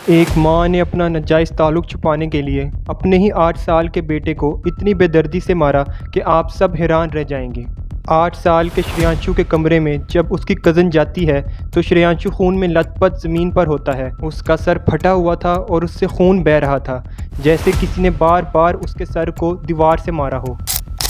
एक माँ ने अपना नाजायज़ ताल्लुक़ छुपाने के लिए अपने ही 8 साल के बेटे को इतनी बेदर्दी से मारा कि आप सब हैरान रह जाएंगे। 8 साल के श्रेयांशु के कमरे में जब उसकी कज़न जाती है तो श्रेयांशु खून में लथपथ ज़मीन पर होता है। उसका सर फटा हुआ था और उससे खून बह रहा था, जैसे किसी ने बार बार उसके सर को दीवार से मारा हो।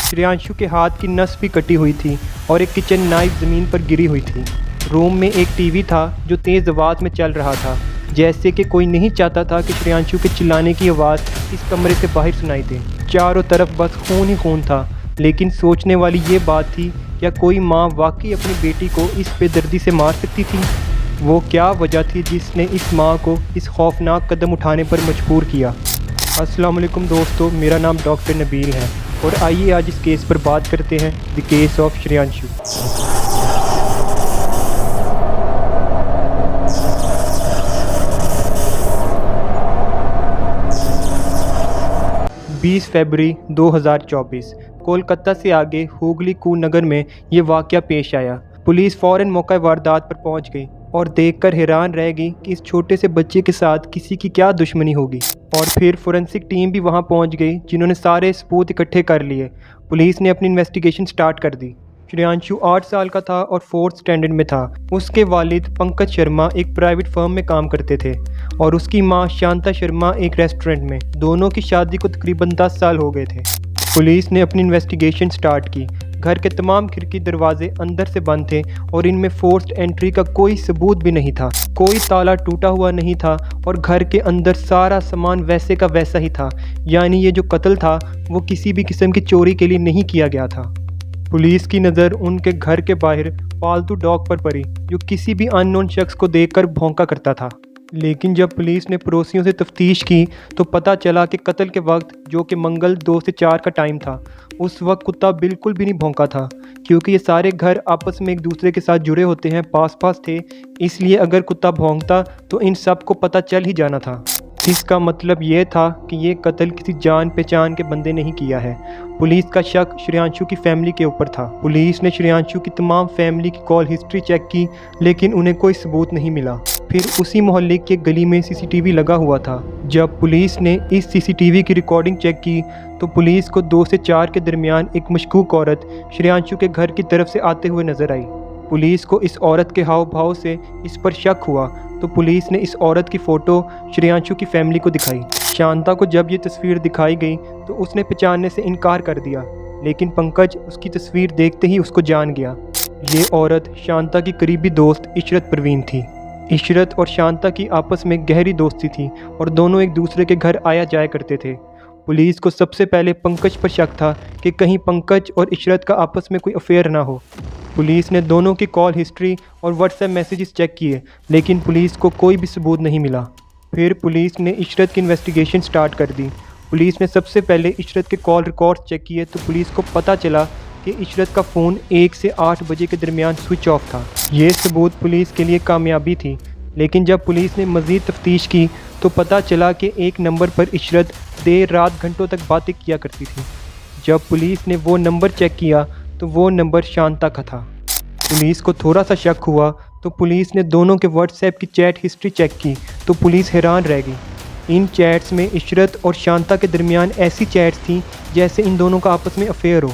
श्रेयांशु के हाथ की नस भी कटी हुई थी और एक किचन नाइफ ज़मीन पर गिरी हुई थी। रूम में एक टीवी था जो तेज़ आवाज़ में चल रहा था, जैसे कि कोई नहीं चाहता था कि श्रेयांशु के चिल्लाने की आवाज़ इस कमरे से बाहर सुनाई दे। चारों तरफ बस खून ही खून था, लेकिन सोचने वाली ये बात थी, क्या कोई माँ वाकई अपनी बेटी को इस बेदर्दी से मार सकती थी? वो क्या वजह थी जिसने इस माँ को इस खौफनाक कदम उठाने पर मजबूर किया? अस्सलाम वालेकुम दोस्तों, मेरा नाम डॉक्टर नबील है और आइए आज इस केस पर बात करते हैं, द केस ऑफ श्रेयांशु। 20 फरवरी 2024 कोलकाता से आगे हुगली नगर में ये वाक़या पेश आया। पुलिस फ़ौरन मौका वारदात पर पहुंच गई और देखकर हैरान रह गई कि इस छोटे से बच्चे के साथ किसी की क्या दुश्मनी होगी। और फिर फोरेंसिक टीम भी वहां पहुंच गई, जिन्होंने सारे सबूत इकट्ठे कर लिए। पुलिस ने अपनी इन्वेस्टिगेशन स्टार्ट कर दी। श्रेयांशु 8 साल का था और 4th स्टैंडर्ड में था। उसके वालिद पंकज शर्मा एक प्राइवेट फर्म में काम करते थे और उसकी मां शांता शर्मा एक रेस्टोरेंट में। दोनों की शादी को तकरीबन 10 साल हो गए थे। पुलिस ने अपनी इन्वेस्टिगेशन स्टार्ट की। घर के तमाम खिड़की दरवाजे अंदर से बंद थे और इनमें फोर्स्ड एंट्री का कोई सबूत भी नहीं था। कोई ताला टूटा हुआ नहीं था और घर के अंदर सारा सामान वैसे का वैसा ही था, यानी ये जो कत्ल था वो किसी भी किस्म की चोरी के लिए नहीं किया गया था। पुलिस की नज़र उनके घर के बाहर पालतू डॉग पर पड़ी, जो किसी भी अननोन शख्स को देखकर भौंका करता था। लेकिन जब पुलिस ने पड़ोसियों से तफ्तीश की तो पता चला कि कत्ल के वक्त, जो कि मंगल 2 से 4 का टाइम था, उस वक्त कुत्ता बिल्कुल भी नहीं भौंका था, क्योंकि ये सारे घर आपस में एक दूसरे के साथ जुड़े होते हैं, पास पास थे। इसलिए अगर कुत्ता भौंकता तो इन सब को पता चल ही जाना था। इसका मतलब ये था कि ये कत्ल किसी जान पहचान के बंदे ने ही किया है। पुलिस का शक श्रेयांशु की फैमिली के ऊपर था। पुलिस ने श्रेयांशु की तमाम फैमिली की कॉल हिस्ट्री चेक की, लेकिन उन्हें कोई सबूत नहीं मिला। फिर उसी मोहल्ले की गली में सीसीटीवी लगा हुआ था। जब पुलिस ने इस सीसीटीवी की रिकॉर्डिंग चेक की तो पुलिस को 2 से 4 के दरमियान एक मशकूक औरत श्रेयांशु के घर की तरफ से आते हुए नजर आई। पुलिस को इस औरत के हाव भाव से इस पर शक हुआ तो पुलिस ने इस औरत की फ़ोटो श्रेयांशु की फैमिली को दिखाई। शांता को जब ये तस्वीर दिखाई गई तो उसने पहचानने से इनकार कर दिया, लेकिन पंकज उसकी तस्वीर देखते ही उसको जान गया। ये औरत शांता की करीबी दोस्त इशरत परवीन थी। इशरत और शांता की आपस में गहरी दोस्ती थी और दोनों एक दूसरे के घर आया जाया करते थे। पुलिस को सबसे पहले पंकज पर शक था कि कहीं पंकज और इशरत का आपस में कोई अफेयर ना हो। पुलिस ने दोनों की कॉल हिस्ट्री और व्हाट्सएप मैसेजेस चेक किए, लेकिन पुलिस को कोई भी सबूत नहीं मिला। फिर पुलिस ने इशरत की इन्वेस्टिगेशन स्टार्ट कर दी। पुलिस ने सबसे पहले इशरत के कॉल रिकॉर्ड्स चेक किए तो पुलिस को पता चला कि इशरत का फ़ोन 1 से 8 बजे के दरमियान स्विच ऑफ था। ये सबूत पुलिस के लिए कामयाबी थी, लेकिन जब पुलिस ने मज़ीद तफ्तीश की तो पता चला कि एक नंबर पर इशरत देर रात घंटों तक बातें किया करती थी। जब पुलिस ने वो नंबर चेक किया तो वो नंबर शांता का था। पुलिस को थोड़ा सा शक हुआ तो पुलिस ने दोनों के व्हाट्सएप की चैट हिस्ट्री चेक की तो पुलिस हैरान रह गई। इन चैट्स में इशरत और शांता के दरमियान ऐसी चैट्स थीं जैसे इन दोनों का आपस में अफेयर हो,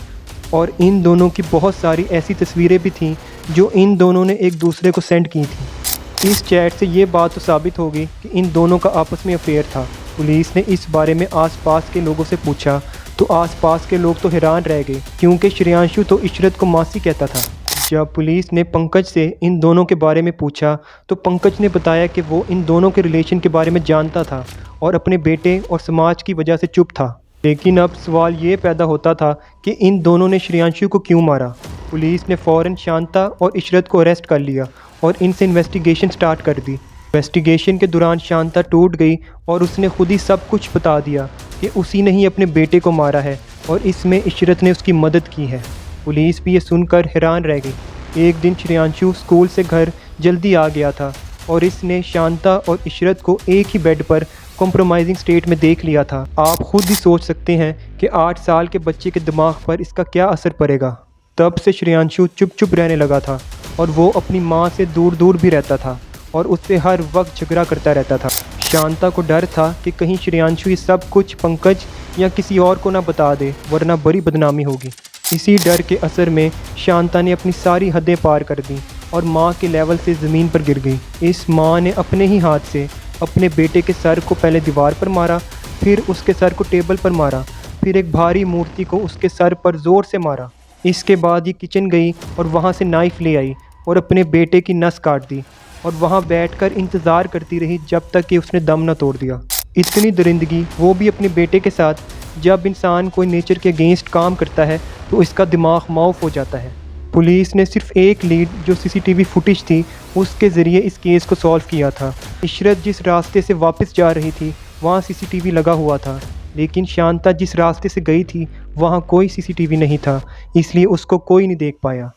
और इन दोनों की बहुत सारी ऐसी तस्वीरें भी थीं जो इन दोनों ने एक दूसरे को सेंड की थी। इस चैट से ये बात तो साबित हो गई कि इन दोनों का आपस में अफेयर था। पुलिस ने इस बारे में आसपास के लोगों से पूछा तो आसपास के लोग तो हैरान रह गए, क्योंकि श्रेयांशु तो इशरत को मासी कहता था। जब पुलिस ने पंकज से इन दोनों के बारे में पूछा तो पंकज ने बताया कि वो इन दोनों के रिलेशन के बारे में जानता था और अपने बेटे और समाज की वजह से चुप था। लेकिन अब सवाल ये पैदा होता था कि इन दोनों ने श्रेयांशु को क्यों मारा। पुलिस ने फ़ौरन शांता और इशरत को अरेस्ट कर लिया और इनसे इन्वेस्टिगेशन स्टार्ट कर दी। इन्वेस्टिगेशन के दौरान शांता टूट गई और उसने खुद ही सब कुछ बता दिया कि उसी ने ही अपने बेटे को मारा है और इसमें इशरत ने उसकी मदद की है। पुलिस भी ये सुनकर हैरान रह गई। एक दिन श्रेयांशु स्कूल से घर जल्दी आ गया था और इसने शांता और इशरत को एक ही बेड पर कॉम्प्रोमाइजिंग स्टेट में देख लिया था। आप खुद ही सोच सकते हैं कि 8 साल के बच्चे के दिमाग पर इसका क्या असर पड़ेगा। तब से श्रेयांशु चुप चुप रहने लगा था और वो अपनी माँ से दूर दूर भी रहता था और उससे हर वक्त झगड़ा करता रहता था। शांता को डर था कि कहीं श्रेयांशु ये सब कुछ पंकज या किसी और को ना बता दे, वरना बड़ी बदनामी होगी। इसी डर के असर में शांता ने अपनी सारी हदें पार कर दी और माँ के लेवल से ज़मीन पर गिर गई। इस माँ ने अपने ही हाथ से अपने बेटे के सर को पहले दीवार पर मारा, फिर उसके सर को टेबल पर मारा, फिर एक भारी मूर्ति को उसके सर पर ज़ोर से मारा। इसके बाद ये किचन गई और वहाँ से नाइफ़ ले आई और अपने बेटे की नस काट दी और वहाँ बैठकर इंतज़ार करती रही जब तक कि उसने दम न तोड़ दिया। इतनी दरिंदगी, वो भी अपने बेटे के साथ। जब इंसान कोई नेचर के अगेंस्ट काम करता है तो इसका दिमाग माउफ हो जाता है। पुलिस ने सिर्फ एक लीड जो सीसीटीवी फुटेज थी उसके ज़रिए इस केस को सॉल्व किया था। इशरत जिस रास्ते से वापस जा रही थी वहाँ सीसीटीवी लगा हुआ था, लेकिन शांता जिस रास्ते से गई थी वहाँ कोई सीसीटीवी नहीं था, इसलिए उसको कोई नहीं देख पाया।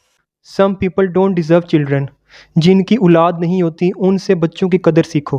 Some people don't deserve children. जिनकी औलाद नहीं होती उनसे बच्चों की कदर सीखो।